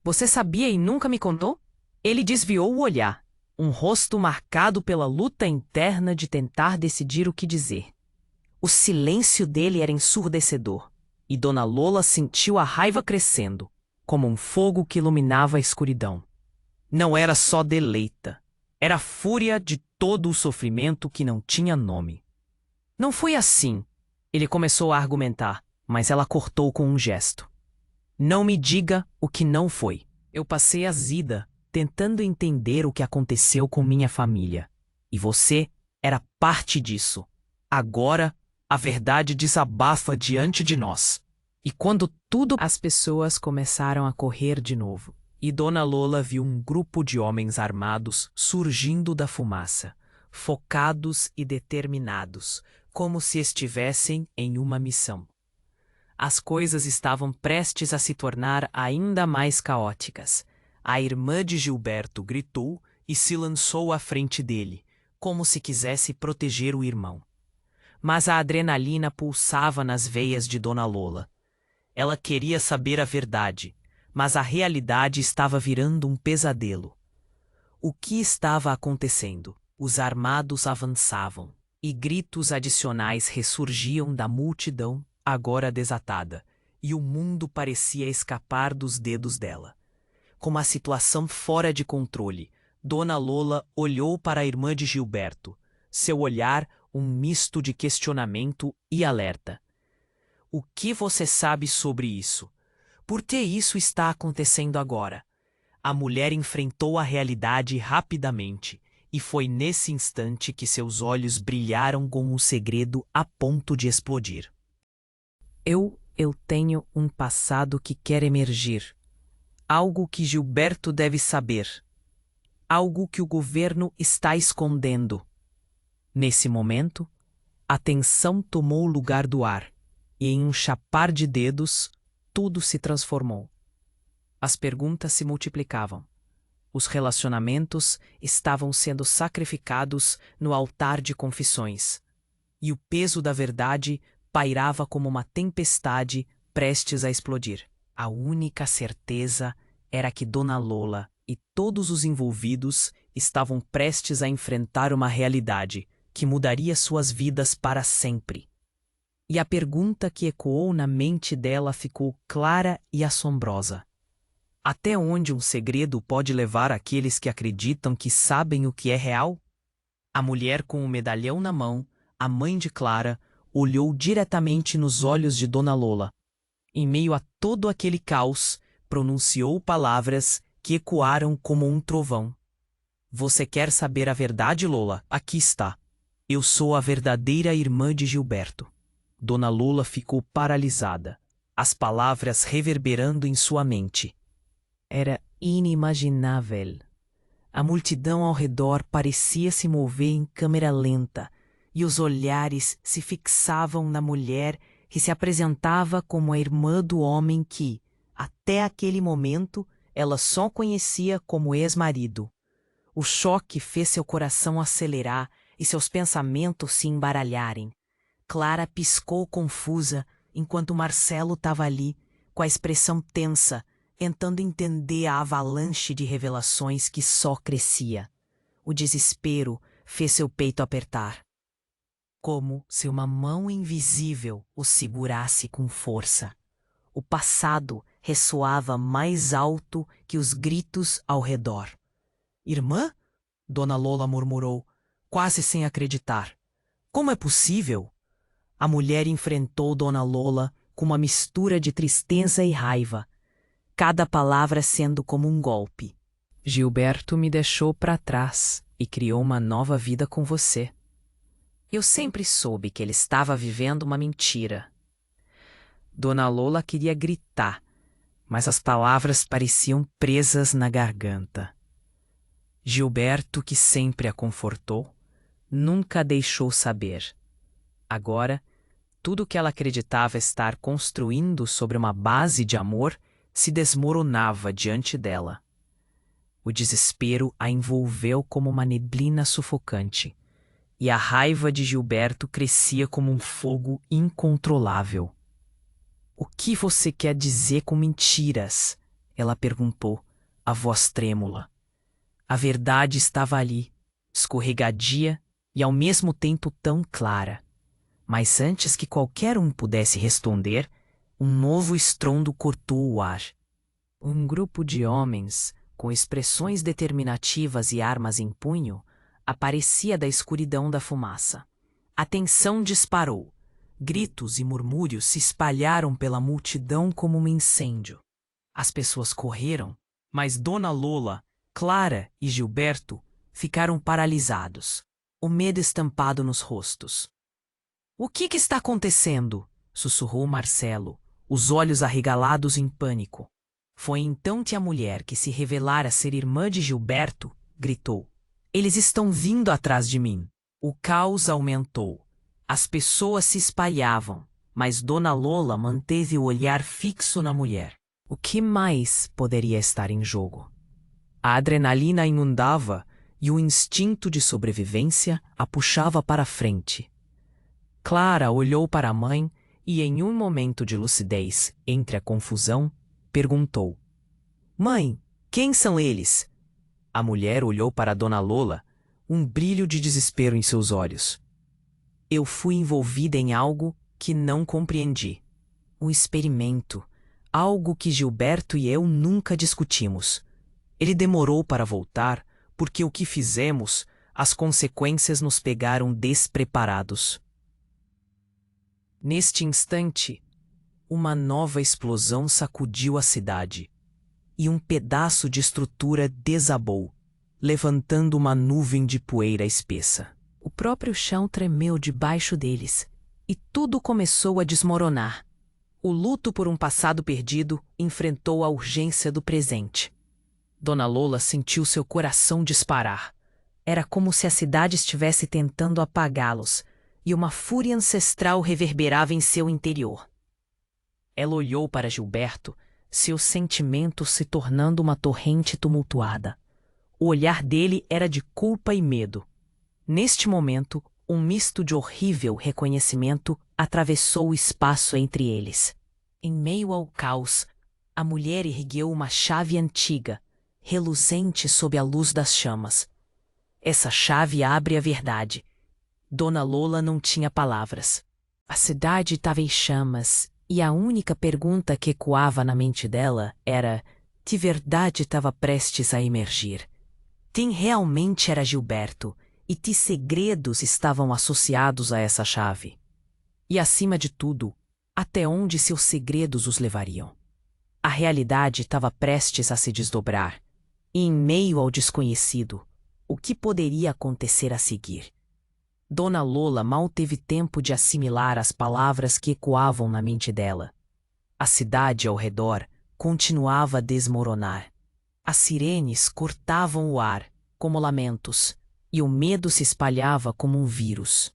Você sabia e nunca me contou? Ele desviou o olhar, um rosto marcado pela luta interna de tentar decidir o que dizer. O silêncio dele era ensurdecedor, e Dona Lola sentiu a raiva crescendo, como um fogo que iluminava a escuridão. Não era só deleita, era fúria de todo o sofrimento que não tinha nome. Não foi assim, ele começou a argumentar, mas ela cortou com um gesto. Não me diga o que não foi. Eu passei a vida tentando entender o que aconteceu com minha família. E você era parte disso. Agora, a verdade desabafa diante de nós. E quando tudo... As pessoas começaram a correr de novo. E Dona Lola viu um grupo de homens armados surgindo da fumaça, focados e determinados, como se estivessem em uma missão. As coisas estavam prestes a se tornar ainda mais caóticas. A irmã de Gilberto gritou e se lançou à frente dele, como se quisesse proteger o irmão. Mas a adrenalina pulsava nas veias de Dona Lola. Ela queria saber a verdade, mas a realidade estava virando um pesadelo. O que estava acontecendo? Os armados avançavam, e gritos adicionais ressurgiam da multidão, agora desatada, e o mundo parecia escapar dos dedos dela. Com uma situação fora de controle, Dona Lola olhou para a irmã de Gilberto, seu olhar um misto de questionamento e alerta. O que você sabe sobre isso? Por que isso está acontecendo agora? A mulher enfrentou a realidade rapidamente, e foi nesse instante que seus olhos brilharam com um segredo a ponto de explodir. Eu tenho um passado que quer emergir. Algo que Gilberto deve saber. Algo que o governo está escondendo. Nesse momento, a tensão tomou o lugar do ar, e em um chapar de dedos, tudo se transformou. As perguntas se multiplicavam. Os relacionamentos estavam sendo sacrificados no altar de confissões. E o peso da verdade pairava como uma tempestade prestes a explodir. A única certeza era que Dona Lola e todos os envolvidos estavam prestes a enfrentar uma realidade que mudaria suas vidas para sempre. E a pergunta que ecoou na mente dela ficou clara e assombrosa. Até onde um segredo pode levar aqueles que acreditam que sabem o que é real? A mulher com o medalhão na mão, a mãe de Clara, olhou diretamente nos olhos de Dona Lola. Em meio a todo aquele caos, pronunciou palavras que ecoaram como um trovão. Você quer saber a verdade, Lola? Aqui está. Eu sou a verdadeira irmã de Gilberto. Dona Lola ficou paralisada, as palavras reverberando em sua mente. Era inimaginável. A multidão ao redor parecia se mover em câmera lenta, e os olhares se fixavam na mulher que se apresentava como a irmã do homem que, até aquele momento, ela só conhecia como ex-marido. O choque fez seu coração acelerar e seus pensamentos se embaralharem. Clara piscou confusa, enquanto Marcelo estava ali, com a expressão tensa, tentando entender a avalanche de revelações que só crescia. O desespero fez seu peito apertar, como se uma mão invisível o segurasse com força. O passado ressoava mais alto que os gritos ao redor. Irmã? Dona Lola murmurou, quase sem acreditar. Como é possível? A mulher enfrentou Dona Lola com uma mistura de tristeza e raiva, cada palavra sendo como um golpe. Gilberto me deixou para trás e criou uma nova vida com você. Eu sempre soube que ele estava vivendo uma mentira. Dona Lola queria gritar, mas as palavras pareciam presas na garganta. Gilberto, que sempre a confortou, nunca a deixou saber. Agora, tudo que ela acreditava estar construindo sobre uma base de amor se desmoronava diante dela. O desespero a envolveu como uma neblina sufocante, e a raiva de Gilberto crescia como um fogo incontrolável. O que você quer dizer com mentiras? Ela perguntou, a voz trêmula. A verdade estava ali, escorregadia e ao mesmo tempo tão clara. Mas antes que qualquer um pudesse responder, um novo estrondo cortou o ar. Um grupo de homens, com expressões determinativas e armas em punho, aparecia da escuridão da fumaça. A tensão disparou. Gritos e murmúrios se espalharam pela multidão como um incêndio. As pessoas correram, mas Dona Lola, Clara e Gilberto ficaram paralisados, o medo estampado nos rostos. O que está acontecendo? Sussurrou Marcelo, os olhos arregalados em pânico. Foi então que a mulher que se revelara ser irmã de Gilberto gritou. Eles estão vindo atrás de mim. O caos aumentou. As pessoas se espalhavam, mas Dona Lola manteve o olhar fixo na mulher. O que mais poderia estar em jogo? A adrenalina a inundava e o instinto de sobrevivência a puxava para frente. Clara olhou para a mãe e, em um momento de lucidez entre a confusão, perguntou: Mãe, quem são eles? A mulher olhou para Dona Lola, um brilho de desespero em seus olhos. Eu fui envolvida em algo que não compreendi. Um experimento, algo que Gilberto e eu nunca discutimos. Ele demorou para voltar porque o que fizemos, as consequências nos pegaram despreparados. Neste instante, uma nova explosão sacudiu a cidade e um pedaço de estrutura desabou, levantando uma nuvem de poeira espessa. O próprio chão tremeu debaixo deles e tudo começou a desmoronar. O luto por um passado perdido enfrentou a urgência do presente. Dona Lola sentiu seu coração disparar. Era como se a cidade estivesse tentando apagá-los, e uma fúria ancestral reverberava em seu interior. Ela olhou para Gilberto, seus sentimentos se tornando uma torrente tumultuada. O olhar dele era de culpa e medo. Neste momento, um misto de horrível reconhecimento atravessou o espaço entre eles. Em meio ao caos, a mulher ergueu uma chave antiga, reluzente sob a luz das chamas. Essa chave abre a verdade. Dona Lola não tinha palavras. A cidade estava em chamas, e a única pergunta que ecoava na mente dela era: que verdade estava prestes a emergir? Quem realmente era Gilberto? E que segredos estavam associados a essa chave? E, acima de tudo, até onde seus segredos os levariam. A realidade estava prestes a se desdobrar, e em meio ao desconhecido, o que poderia acontecer a seguir? Dona Lola mal teve tempo de assimilar as palavras que ecoavam na mente dela. A cidade ao redor continuava a desmoronar. As sirenes cortavam o ar, como lamentos, e o medo se espalhava como um vírus.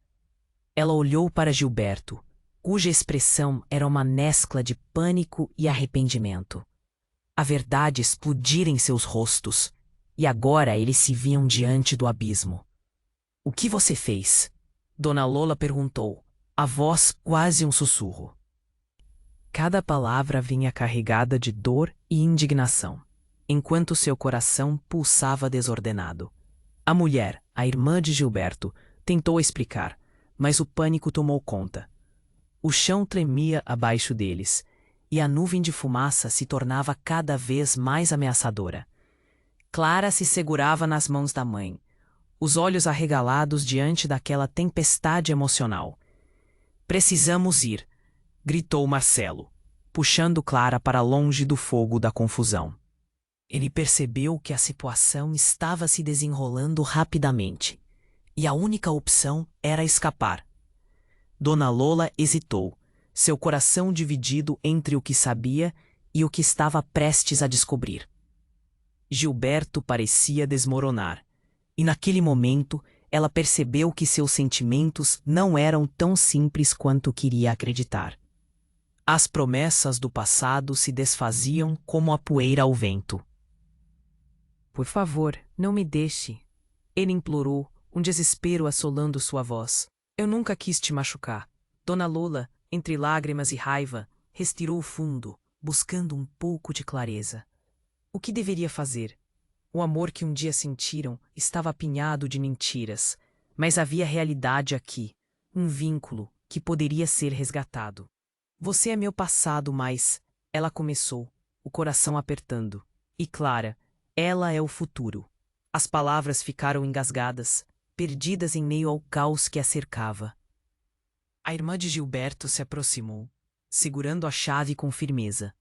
Ela olhou para Gilberto, cuja expressão era uma mescla de pânico e arrependimento. A verdade explodira em seus rostos, e agora eles se viam diante do abismo. "O que você fez?" Dona Lola perguntou, a voz quase um sussurro. Cada palavra vinha carregada de dor e indignação, enquanto seu coração pulsava desordenado. A mulher, a irmã de Gilberto, tentou explicar, mas o pânico tomou conta. O chão tremia abaixo deles, e a nuvem de fumaça se tornava cada vez mais ameaçadora. Clara se segurava nas mãos da mãe, os olhos arregalados diante daquela tempestade emocional. "Precisamos ir", gritou Marcelo, puxando Clara para longe do fogo da confusão. Ele percebeu que a situação estava se desenrolando rapidamente, e a única opção era escapar. Dona Lola hesitou, seu coração dividido entre o que sabia e o que estava prestes a descobrir. Gilberto parecia desmoronar, e naquele momento ela percebeu que seus sentimentos não eram tão simples quanto queria acreditar. As promessas do passado se desfaziam como a poeira ao vento. "Por favor, não me deixe", ele implorou, um desespero assolando sua voz. "Eu nunca quis te machucar." Dona Lola, entre lágrimas e raiva, respirou fundo, buscando um pouco de clareza. O que deveria fazer? O amor que um dia sentiram estava apinhado de mentiras, mas havia realidade aqui, um vínculo que poderia ser resgatado. "Você é meu passado, mas..." ela começou, o coração apertando. "E Clara, ela é o futuro." As palavras ficaram engasgadas, perdidas em meio ao caos que a cercava. A irmã de Gilberto se aproximou, segurando a chave com firmeza.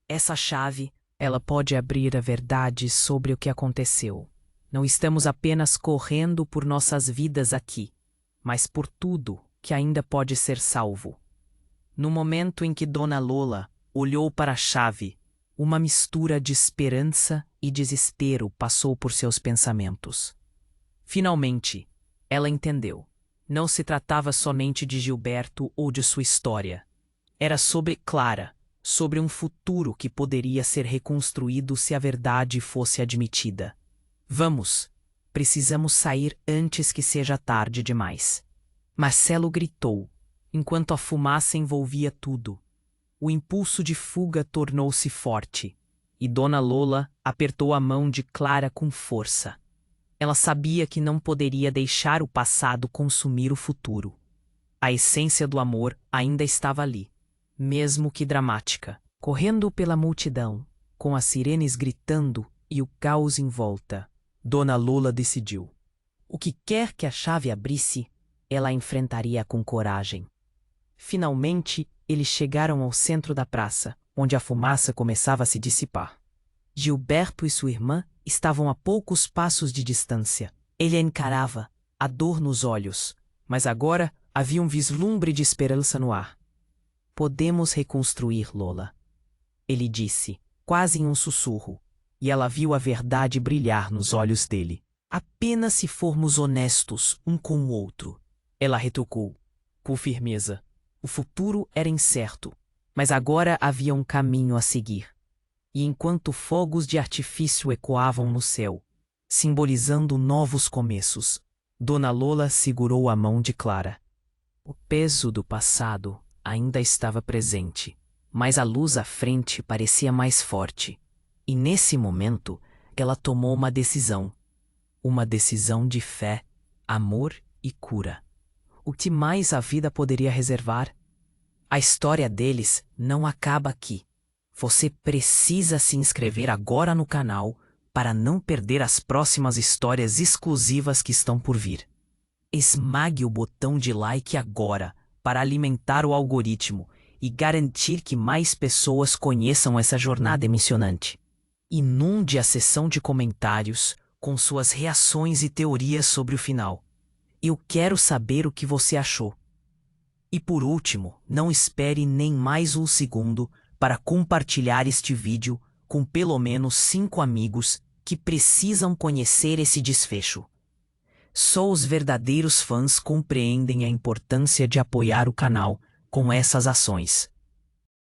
"Essa chave, ela pode abrir a verdade sobre o que aconteceu. Não estamos apenas correndo por nossas vidas aqui, mas por tudo que ainda pode ser salvo." No momento em que Dona Lola olhou para a chave, uma mistura de esperança e desespero passou por seus pensamentos. Finalmente, ela entendeu. Não se tratava somente de Gilberto ou de sua história. Era sobre Clara, sobre um futuro que poderia ser reconstruído se a verdade fosse admitida. "Vamos, precisamos sair antes que seja tarde demais." Marcelo gritou, enquanto a fumaça envolvia tudo. O impulso de fuga tornou-se forte, e Dona Lola apertou a mão de Clara com força. Ela sabia que não poderia deixar o passado consumir o futuro. A essência do amor ainda estava ali, mesmo que dramática, correndo pela multidão, com as sirenes gritando e o caos em volta. Dona Lola decidiu. O que quer que a chave abrisse, ela enfrentaria com coragem. Finalmente, eles chegaram ao centro da praça, onde a fumaça começava a se dissipar. Gilberto e sua irmã estavam a poucos passos de distância. Ele a encarava, a dor nos olhos, mas agora havia um vislumbre de esperança no ar. "Podemos reconstruir, Lola", ele disse, quase em um sussurro, e ela viu a verdade brilhar nos olhos dele. "Apenas se formos honestos um com o outro", ela retrucou, com firmeza. O futuro era incerto, mas agora havia um caminho a seguir. E enquanto fogos de artifício ecoavam no céu, simbolizando novos começos, Dona Lola segurou a mão de Clara. O peso do passado ainda estava presente, mas a luz à frente parecia mais forte. E nesse momento, ela tomou uma decisão de fé, amor e cura. O que mais a vida poderia reservar? A história deles não acaba aqui. Você precisa se inscrever agora no canal para não perder as próximas histórias exclusivas que estão por vir. Esmague o botão de like agora para alimentar o algoritmo e garantir que mais pessoas conheçam essa jornada emocionante. Inunde a seção de comentários com suas reações e teorias sobre o final. Eu quero saber o que você achou. E por último, não espere nem mais um segundo para compartilhar este vídeo com pelo menos 5 amigos que precisam conhecer esse desfecho. Só os verdadeiros fãs compreendem a importância de apoiar o canal com essas ações.